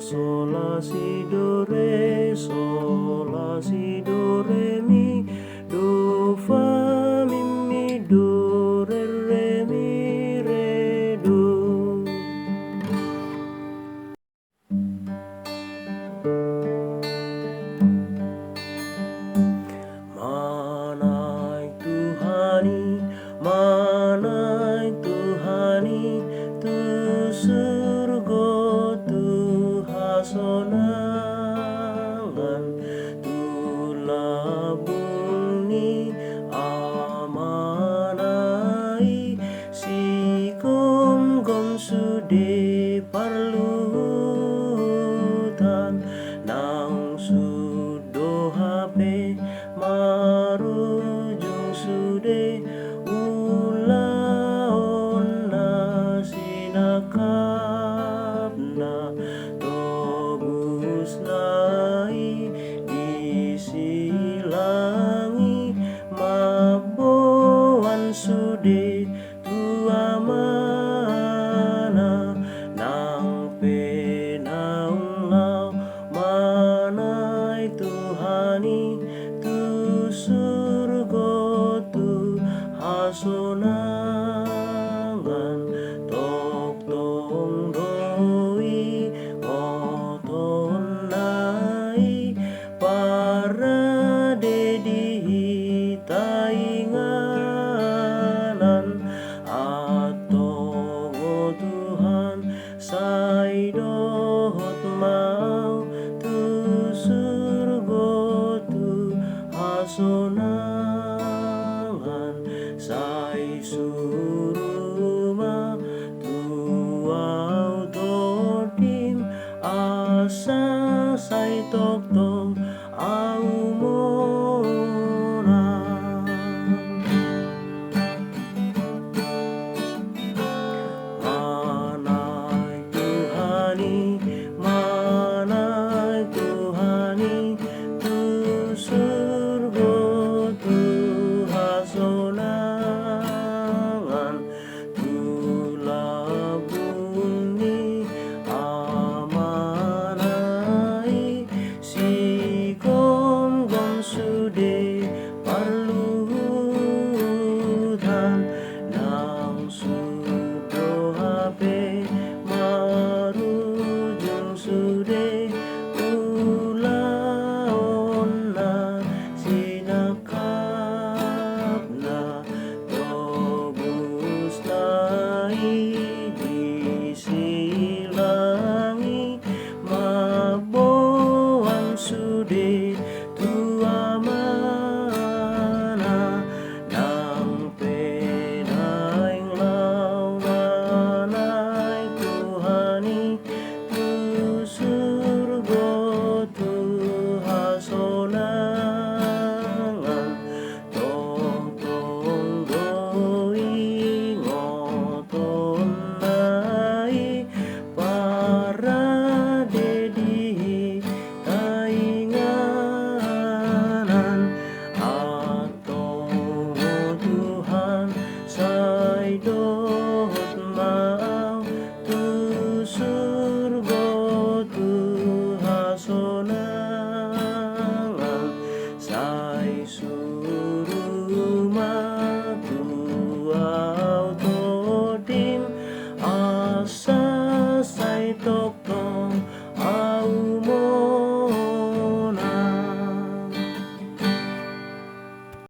sol la si do re mi do fa mi do re mi re do. Manai Tuhani, manai Tuhani, tu surga tu hasonangan, tu labuni amanai, si gom sude parlutan, nang sudo hape marujung sude ulaonna sinakapna tobus lai disilangi maboan sude tua mana nang penaung lau manai Tuhani tu surga tu hasonangan tok tong doi ngoton nai para dedi tainganan atongo Tuhan saidot mau tu surga tu hasonangan sai suruma tu au totim asa sai tok tok